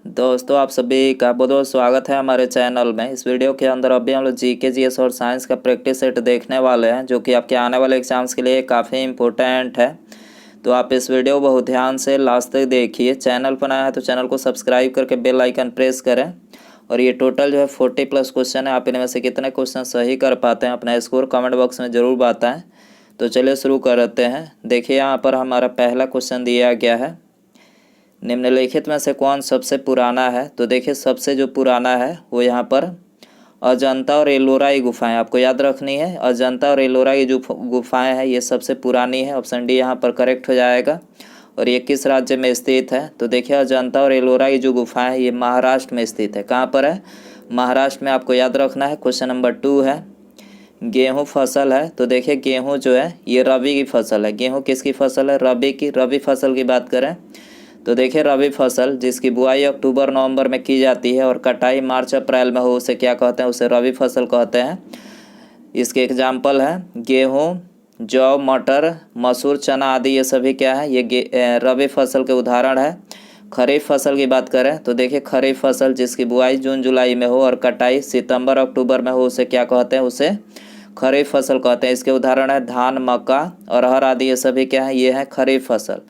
दोस्तों आप सभी का बहुत बहुत स्वागत है हमारे चैनल में। इस वीडियो के अंदर अभी हम लोग जीके जीएस और साइंस का प्रैक्टिस सेट देखने वाले हैं, जो कि आपके आने वाले एग्जाम्स के लिए काफ़ी इम्पोर्टेंट है। तो आप इस वीडियो को बहुत ध्यान से लास्ट तक देखिए। चैनल पर नया है तो चैनल को सब्सक्राइब करके बेल आइकन प्रेस करें। और ये टोटल जो है 40+ क्वेश्चन है। आप इनमें से कितने क्वेश्चन सही कर पाते हैं अपना स्कोर कमेंट बॉक्स में ज़रूर बताएँ। तो चलिए शुरू करते हैं। देखिए यहाँ पर हमारा पहला क्वेश्चन दिया गया है, निम्नलिखित में से कौन सबसे पुराना है। तो देखिए सबसे जो पुराना है वो यहाँ पर अजंता और एलोरा की गुफाएं आपको याद रखनी है। अजंता और एलोरा की जो गुफाएं हैं ये सबसे पुरानी है। ऑप्शन डी यहाँ पर करेक्ट हो जाएगा। और ये किस राज्य में स्थित है। तो देखिए अजंता और एलोरा की जो गुफाएं हैं ये महाराष्ट्र में स्थित है। कहाँ पर है? महाराष्ट्र में आपको याद रखना है। क्वेश्चन नंबर 2 है, गेहूँ फसल है। तो देखिए गेहूँ जो है ये रबी की फसल है। गेहूँ किसकी फसल है? रबी की। रबी फसल की बात करें तो देखिए रबी फसल जिसकी बुआई अक्टूबर नवंबर में की जाती है और कटाई मार्च अप्रैल में हो, उसे क्या कहते हैं? उसे रबी फसल कहते हैं। इसके एग्जाम्पल है गेहूँ, जौ, मटर, मसूर, चना आदि, ये सभी क्या है? ये रबी फसल के उदाहरण है। खरीफ फसल की बात करें तो देखिए खरीफ फसल जिसकी बुआई जून जुलाई में हो और कटाई सितंबर अक्टूबर में हो, उसे क्या कहते हैं? उसे खरीफ फसल कहते हैं। इसके उदाहरण है धान, मक्का, अरहर आदि, ये सभी क्या है? ये है खरीफ फसल।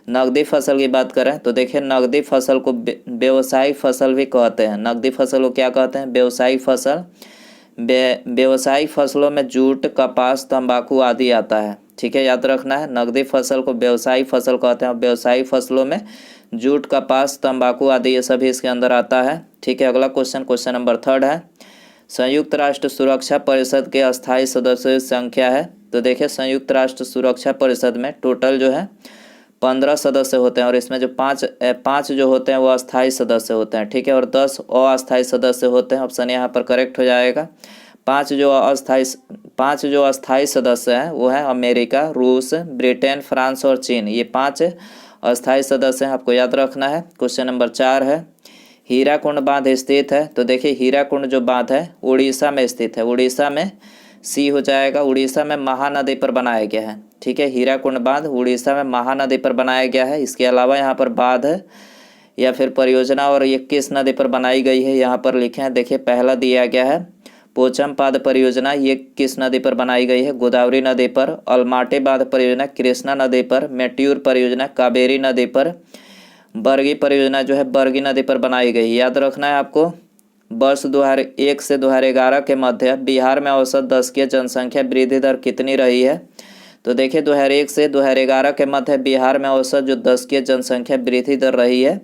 नकदी फसल की बात करें तो देखिए नकदी फसल को व्यावसायिक फसल भी कहते हैं। नकदी फसल को क्या कहते हैं? व्यावसायिक फसल। व्यावसायिक फसलों में जूट, कपास, तंबाकू आदि आता है। ठीक है, याद रखना है। नकदी फसल को व्यावसायिक फसल कहते हैं। व्यावसायिक फसलों में जूट, कपास, तंबाकू आदि ये सभी इसके अंदर आता है। ठीक है, अगला क्वेश्चन, क्वेश्चन नंबर 3 है, संयुक्त राष्ट्र सुरक्षा परिषद के अस्थायी सदस्यों की संख्या है। तो देखिए संयुक्त राष्ट्र सुरक्षा परिषद में टोटल जो है 15 सदस्य होते हैं और इसमें जो पाँच जो होते हैं वो अस्थायी सदस्य होते हैं। ठीक है, और 10 अस्थायी सदस्य होते हैं। ऑप्शन यहाँ पर करेक्ट हो जाएगा। पाँच जो अस्थायी सदस्य हैं वो है अमेरिका, रूस, ब्रिटेन, फ्रांस और चीन। ये 5 अस्थायी सदस्य हैं, आपको याद रखना है। क्वेश्चन नंबर 4 है, हीराकुंड बांध स्थित है। तो देखिए हीराकुंड जो बांध है उड़ीसा में स्थित है। उड़ीसा में सी हो जाएगा। उड़ीसा में महानदी पर बनाया गया है। ठीक है, हीराकुंड बांध उड़ीसा में महानदी पर बनाया गया है। इसके अलावा यहाँ पर बांध या फिर परियोजना और ये किस नदी पर बनाई गई है यहाँ पर लिखे हैं। देखिए पहला दिया गया है पोचमपाद परियोजना, ये किस नदी पर बनाई गई है? गोदावरी नदी पर। अलमाटी बांध परियोजना कृष्णा नदी पर। मेट्यूर परियोजना कावेरी नदी पर। बरगी परियोजना जो है बरगी नदी पर बनाई गई। याद रखना है आपको। वर्ष 2001 से 2011 के मध्य बिहार में औसत दशकीय जनसंख्या वृद्धि दर कितनी रही है? तो देखिए 2001 से 2011 के मध्य बिहार में औसत जो दशकीय जनसंख्या वृद्धि दर रही है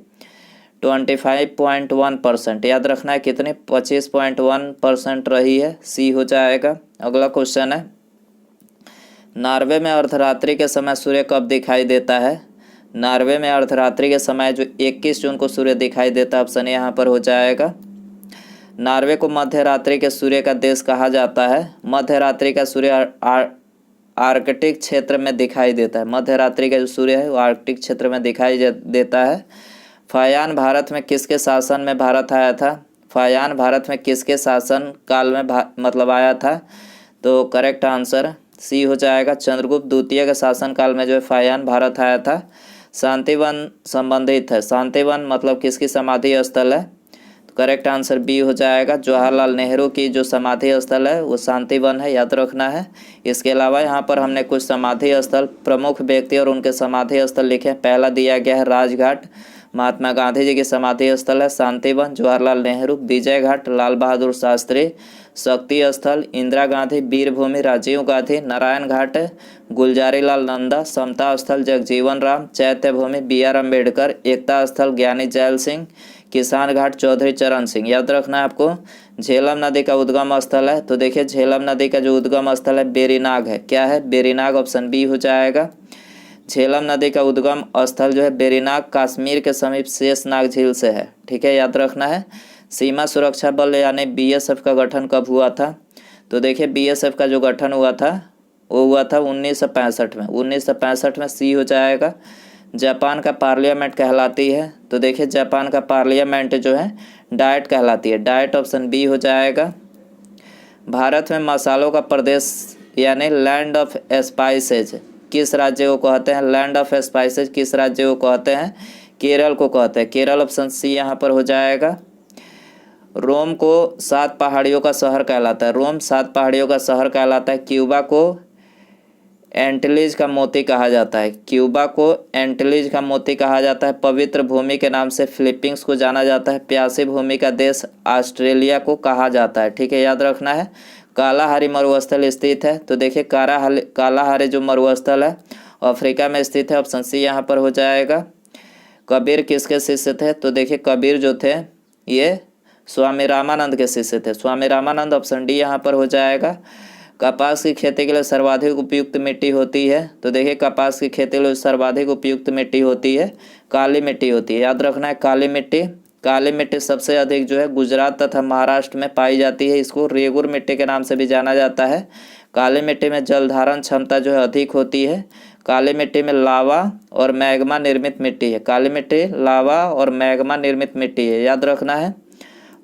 25.1%। याद रखना है कितनी? 25.1% रही है। सी हो जाएगा। अगला क्वेश्चन है, नॉर्वे में अर्धरात्रि के समय सूर्य कब दिखाई देता है? नॉर्वे में अर्धरात्रि के समय जो 21 जून को सूर्य दिखाई देता है। ऑप्शन यहाँ पर हो जाएगा। नॉर्वे को मध्य रात्रि के सूर्य का देश कहा जाता है। मध्य रात्रि का सूर्य आर्कटिक क्षेत्र में दिखाई देता है। मध्य रात्रि का जो सूर्य है वो आर्कटिक क्षेत्र में दिखाई देता है। फायान भारत में किसके शासन में भारत आया था? फायान भारत में किसके शासन काल में मतलब आया था? तो करेक्ट आंसर सी हो जाएगा। चंद्रगुप्त द्वितीय के शासन काल में जो है फायान भारत आया था। शांतिवन संबंधित है। शांतिवन मतलब किसकी समाधि स्थल है? करेक्ट आंसर बी हो जाएगा। जवाहरलाल नेहरू की जो समाधि स्थल है वो शांतिवन है, याद रखना है। इसके अलावा यहाँ पर हमने कुछ समाधि स्थल, प्रमुख व्यक्ति और उनके समाधि स्थल लिखे। पहला दिया गया है राजघाट, महात्मा गांधी जी की समाधि स्थल है शांतिवन। जवाहरलाल नेहरू, विजय घाट, लाल बहादुर शास्त्री, शक्ति स्थल, इंदिरा गांधी, वीरभूमि, राजीव गांधी, नारायण घाट, गुलजारी लाल नंदा, समता स्थल, जगजीवन राम, चैत्य भूमि, BR अम्बेडकर, एकता स्थल, ज्ञानी जैल सिंह, किसान घाट, चौधरी चरण सिंह। याद रखना है आपको। झेलम नदी का उद्गम स्थल है। तो देखिए झेलम नदी का जो उद्गम स्थल है बेरीनाग है। क्या है? बेरीनाग। ऑप्शन बी हो जाएगा। झेलम नदी का उद्गम स्थल जो है बेरीनाग कश्मीर के समीप शेषनाग झील से है। ठीक है, याद रखना है। सीमा सुरक्षा बल यानी BSF का गठन कब हुआ था? तो देखिए BSF का जो गठन हुआ था वो हुआ था 1965 में। 1965 में। सी हो जाएगा। जापान का पार्लियामेंट कहलाती है। तो देखिए जापान का पार्लियामेंट जो है डाइट कहलाती है। डाइट। ऑप्शन बी हो जाएगा। भारत में मसालों का प्रदेश यानी लैंड ऑफ स्पाइसेज किस राज्य को कहते हैं? लैंड ऑफ स्पाइसेज किस राज्य को कहते हैं? केरल को कहते हैं, केरल ऑप्शन सी यहाँ पर हो जाएगा। रोम को 7 पहाड़ियों का शहर कहलाता है, रोम 7 पहाड़ियों का शहर कहलाता है। क्यूबा को एंटिलीज का मोती कहा जाता है, क्यूबा को एंटिलीज का मोती कहा जाता है। पवित्र भूमि के नाम से फिलीपींस को जाना जाता है। प्यासी भूमि का देश ऑस्ट्रेलिया को कहा जाता है, ठीक है, याद रखना है। कालाहारी मरुस्थल स्थित है, तो देखिए कालाहारी जो मरुस्थल है अफ्रीका में स्थित है, ऑप्शन सी यहाँ पर हो जाएगा। कबीर किसके शिष्य थे, तो देखिए कबीर जो थे ये स्वामी रामानंद के शिष्य थे, स्वामी रामानंद, ऑप्शन डी यहाँ पर हो जाएगा। कपास की खेती के लिए सर्वाधिक उपयुक्त मिट्टी होती है, तो देखिए कपास की खेती के लिए सर्वाधिक उपयुक्त मिट्टी होती है काली मिट्टी होती है, याद रखना है काली मिट्टी। काली मिट्टी सबसे अधिक जो है गुजरात तथा महाराष्ट्र में पाई जाती है, इसको रेगुर मिट्टी के नाम से भी जाना जाता है। काली मिट्टी में जल धारण क्षमता जो है अधिक होती है। काली मिट्टी में लावा और मैग्मा निर्मित मिट्टी है, काली मिट्टी लावा और मैग्मा निर्मित मिट्टी है, याद रखना है।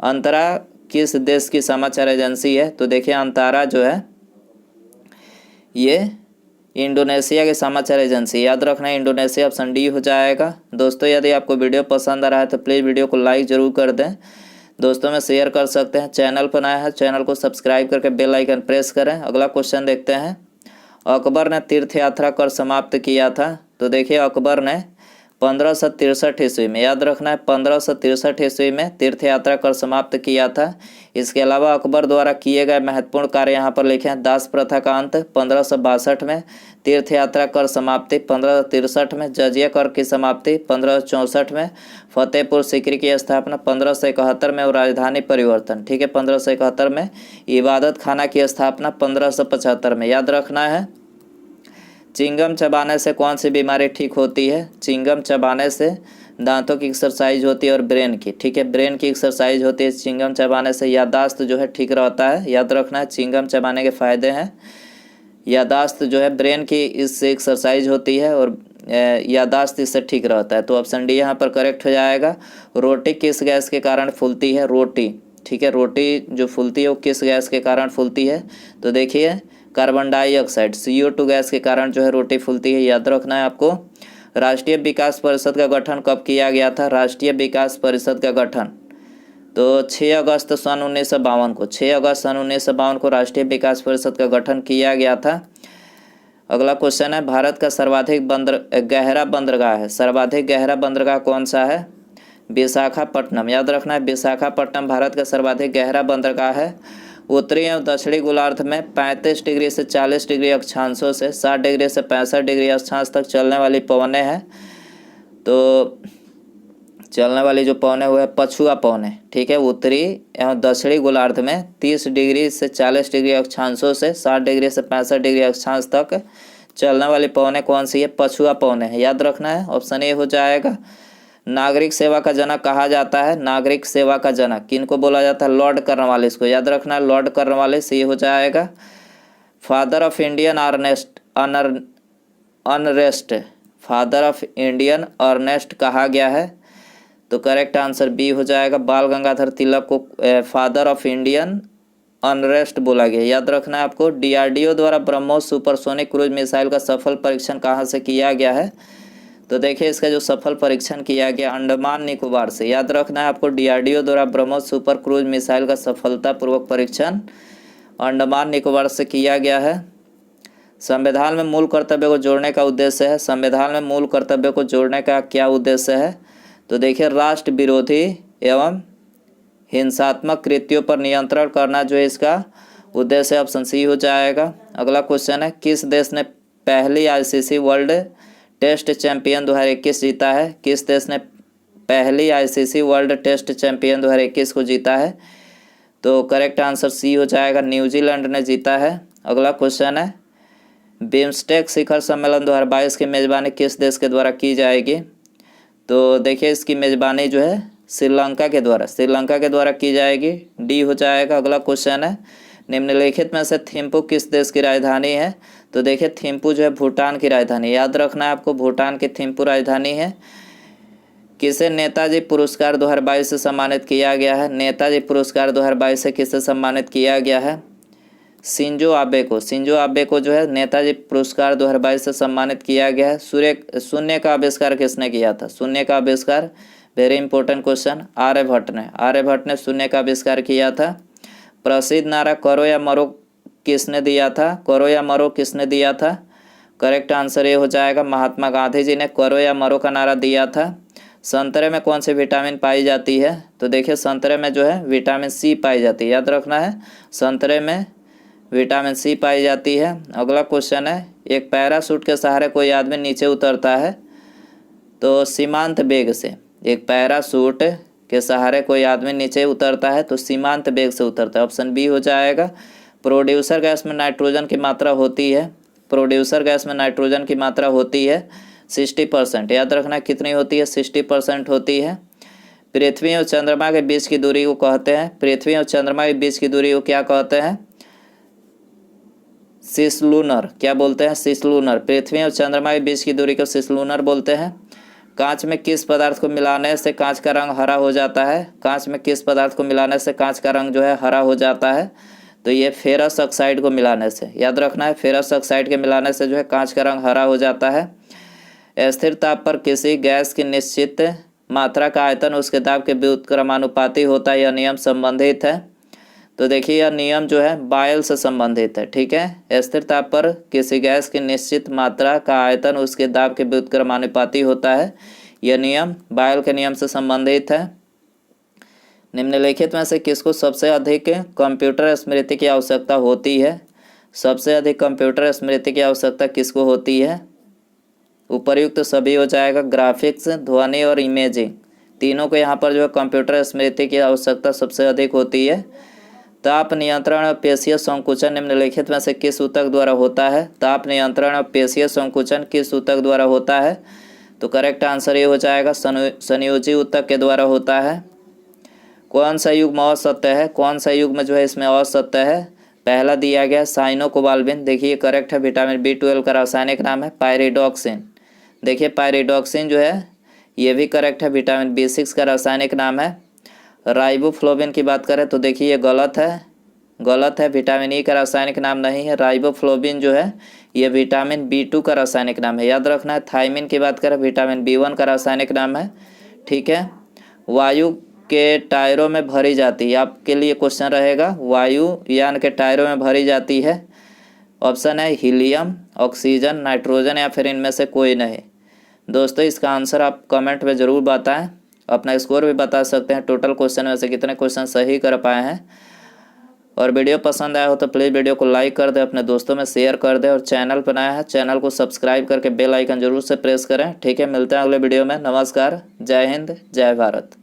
अंतरा किस देश की समाचार एजेंसी है, तो देखिए अंतारा जो है ये इंडोनेशिया की समाचार एजेंसी, याद रखना है इंडोनेशिया, ऑप्शन डी हो जाएगा। दोस्तों यदि आपको वीडियो पसंद आ रहा है तो प्लीज़ वीडियो को लाइक ज़रूर कर दें, दोस्तों में शेयर कर सकते हैं। चैनल पर नया है चैनल को सब्सक्राइब करके बेल आइकन प्रेस करें। अगला क्वेश्चन देखते हैं। अकबर ने तीर्थ यात्रा कर समाप्त किया था, तो देखिए अकबर ने 1563 ईस्वी में, याद रखना है 1563 ईस्वी में तीर्थ यात्रा कर समाप्त किया था। इसके अलावा अकबर द्वारा किए गए महत्वपूर्ण कार्य यहाँ पर लिखे हैं। दास प्रथा का अंत 1562 में, तीर्थ यात्रा कर समाप्ति 1563 में, जजिया कर की समाप्ति 1564 में, फतेहपुर सीकरी की स्थापना 1571 में और राजधानी परिवर्तन, ठीक है, 1571 में, इबादत खाना की स्थापना 1575 में, याद रखना है। चिंगम चबाने से कौन सी बीमारी ठीक होती है, चिंगम चबाने से दांतों की एक्सरसाइज होती है और ब्रेन की, ठीक है, ब्रेन की एक्सरसाइज होती है चिंगम चबाने से। याददाश्त जो है ठीक रहता है, याद रखना है चिंगम चबाने के फ़ायदे हैं। याददाश्त जो है ब्रेन की इससे एक्सरसाइज होती है और याददाश्त इससे ठीक रहता है, तो ऑप्शन डी यहाँ पर करेक्ट हो जाएगा। रोटी किस गैस के कारण फूलती है, रोटी, ठीक है, रोटी जो फूलती है वो किस गैस के कारण फूलती है, तो देखिए कार्बन डाइऑक्साइड CO2 गैस के कारण जो है रोटी फूलती है, याद रखना है आपको। राष्ट्रीय विकास परिषद का गठन कब किया गया था, राष्ट्रीय विकास परिषद का गठन तो 6 अगस्त सन 1952 को, 6 अगस्त सन 1952 को राष्ट्रीय विकास परिषद का गठन किया गया था। अगला क्वेश्चन है, भारत का सर्वाधिक गहरा बंदरगाह है, सर्वाधिक गहरा बंदरगाह कौन सा है, विशाखापट्टनम, याद रखना है विशाखापट्टनम भारत का सर्वाधिक गहरा बंदरगाह है। उत्तरी एवं दक्षिणी गोलार्ध में 35 डिग्री से 40 डिग्री अक्षांशों से 60 डिग्री से 65 डिग्री अक्षांश तक चलने वाली पवनें हैं, तो चलने वाली जो पवनें हुए पछुआ पवनें, ठीक है, उत्तरी एवं दक्षिणी गोलार्ध में 30 डिग्री से 40 डिग्री अक्षांशों से 60 डिग्री से 65 डिग्री अक्षांश तक चलने वाली पवनें कौन सी है, पछुआ पवनें हैं, याद रखना है, ऑप्शन ए हो जाएगा। नागरिक सेवा का जनक कहा जाता है, नागरिक सेवा का जनक किनको बोला जाता है, लॉर्ड कॉर्नवालिस को, याद रखना है लॉर्ड कॉर्नवालिस, ये हो जाएगा। Father of Indian unrest, father of Indian earnest कहा गया है, तो करेक्ट आंसर बी हो जाएगा। बाल गंगाधर तिलक को फादर ऑफ इंडियन अनरेस्ट बोला गया, याद रखना है आपको। DRDO द्वारा ब्रह्मोस सुपरसोनिक क्रूज मिसाइल का सफल परीक्षण कहाँ से किया गया है, तो देखिए इसका जो सफल परीक्षण किया गया अंडमान निकोबार से, याद रखना है आपको। DRDO द्वारा ब्रह्मोस सुपर क्रूज मिसाइल का सफलतापूर्वक परीक्षण अंडमान निकोबार से किया गया है। संविधान में मूल कर्तव्य को जोड़ने का उद्देश्य है, संविधान में मूल कर्तव्य को जोड़ने का क्या उद्देश्य है, तो देखिए राष्ट्र विरोधी एवं हिंसात्मक कृत्यों पर नियंत्रण करना जो है इसका उद्देश्य, ऑप्शन सी हो जाएगा। अगला क्वेश्चन है, किस देश ने पहली ICC वर्ल्ड टेस्ट चैंपियन 2021 जीता है, किस देश ने पहली ICC वर्ल्ड टेस्ट चैंपियन 2021 को जीता है, तो करेक्ट आंसर सी हो जाएगा, न्यूजीलैंड ने जीता है। अगला क्वेश्चन है, बिम्स्टेक शिखर सम्मेलन 2022 की मेज़बानी किस देश के द्वारा की जाएगी, तो देखिए इसकी मेज़बानी जो है श्रीलंका के द्वारा की जाएगी, डी हो जाएगा। अगला क्वेश्चन है, निम्नलिखित में से थिम्पू किस देश की राजधानी है, तो देखिए थिम्पू जो है भूटान की राजधानी, याद रखना है आपको भूटान की थिम्पू राजधानी है। किसे नेताजी पुरस्कार 2022 से सम्मानित किया गया है, नेताजी पुरस्कार 2022 से किसे सम्मानित किया गया है, शिंजो आबे को जो है नेताजी पुरस्कार 2022 से सम्मानित किया गया है। शून्य का आविष्कार किसने किया था? शून्य का आविष्कार, वेरी इंपॉर्टेंट क्वेश्चन, आर्यभट्ट ने शून्य का आविष्कार किया था। प्रसिद्ध नारा करो या मरो किसने दिया था? करो या मरो किसने दिया था? करेक्ट आंसर ये हो जाएगा महात्मा गांधी जी ने करो या मरो का नारा दिया था। संतरे में कौन सी विटामिन पाई जाती है? तो देखिए संतरे में जो है विटामिन सी पाई जाती है, याद रखना है, संतरे में विटामिन सी पाई जाती है। अगला क्वेश्चन है, एक पैराशूट के सहारे कोई आदमी नीचे उतरता है तो सीमांत वेग से। एक पैराशूट के सहारे कोई आदमी नीचे उतरता है तो सीमांत वेग से उतरता है। ऑप्शन बी हो जाएगा। प्रोड्यूसर गैस में नाइट्रोजन की मात्रा होती है, प्रोड्यूसर गैस में नाइट्रोजन की मात्रा होती है 60%, याद रखना कितनी होती है? 60% होती है। पृथ्वी और चंद्रमा के बीच की दूरी को कहते हैं, पृथ्वी और चंद्रमा के बीच की दूरी को क्या कहते हैं? सिसलूनर। क्या बोलते हैं? सिसलूनर। पृथ्वी और चंद्रमा के बीच की दूरी को सिसलूनर बोलते हैं। कांच में किस पदार्थ को मिलाने से कांच का रंग हरा हो जाता है? कांच में किस पदार्थ को मिलाने से कांच का रंग जो है हरा हो जाता है? तो ये फेरस ऑक्साइड को मिलाने से, याद रखना है, फेरस ऑक्साइड के मिलाने से जो है कांच का रंग हरा हो जाता है। स्थिर ताप पर किसी गैस की निश्चित मात्रा का आयतन उसके दाब के व्युत्क्रमानुपाती होता है, यह नियम संबंधित है। तो देखिए यह नियम जो है बायल से संबंधित है, ठीक है। स्थिर ताप पर किसी गैस की निश्चित मात्रा का आयतन उसके दाब के व्युत्क्रमानुपाती होता है, यह नियम बायल के नियम से संबंधित है। निम्नलिखित में से किसको सबसे अधिक कंप्यूटर स्मृति की आवश्यकता होती है? सबसे अधिक कंप्यूटर स्मृति की आवश्यकता किसको होती है? उपर्युक्त सभी हो जाएगा, ग्राफिक्स, ध्वनि और इमेजिंग, तीनों को यहाँ पर जो है कंप्यूटर स्मृति की आवश्यकता सबसे अधिक होती है। ताप नियंत्रण और पेशीय संकुचन निम्नलिखित में से किस ऊतक द्वारा होता है? ताप नियंत्रण और पेशीय संकुचन किस ऊतक द्वारा होता है? तो करेक्ट आंसर ये हो जाएगा संयोजी ऊतक के द्वारा होता है। कौन सा युग्म असत्य है? कौन सा युग्म जो है इसमें असत्य है? पहला दिया गया साइनोकोबाल्बिन, देखिए करेक्ट है। विटामिन B12 का रासायनिक नाम है पायरिडॉक्सिन। देखिए पायरिडॉक्सिन जो है ये भी करेक्ट है। विटामिन B6 का रासायनिक नाम है। राइबोफ्लोविन की बात करें तो देखिए ये गलत है, विटामिन ई का रासायनिक नाम नहीं है। राइबोफ्लोविन जो है ये विटामिन B2 का रासायनिक नाम है, याद रखना है। थायमिन की बात करें विटामिन B1 का रासायनिक नाम है, ठीक है। वायु के टायरों में भरी जाती है, आपके लिए क्वेश्चन रहेगा, वायुयान के टायरों में भरी जाती है। ऑप्शन है हीलियम, ऑक्सीजन, नाइट्रोजन या फिर इनमें से कोई नहीं। दोस्तों इसका आंसर आप कमेंट में ज़रूर बताएं, अपना स्कोर भी बता सकते हैं, टोटल क्वेश्चन में से कितने क्वेश्चन सही कर पाए हैं। और वीडियो पसंद आया हो तो प्लीज़ वीडियो को लाइक कर दें, अपने दोस्तों में शेयर कर दें, और चैनल पर नया है चैनल को सब्सक्राइब करके बेल आइकन जरूर से प्रेस करें, ठीक है। मिलते हैं अगले वीडियो में। नमस्कार, जय हिंद, जय भारत।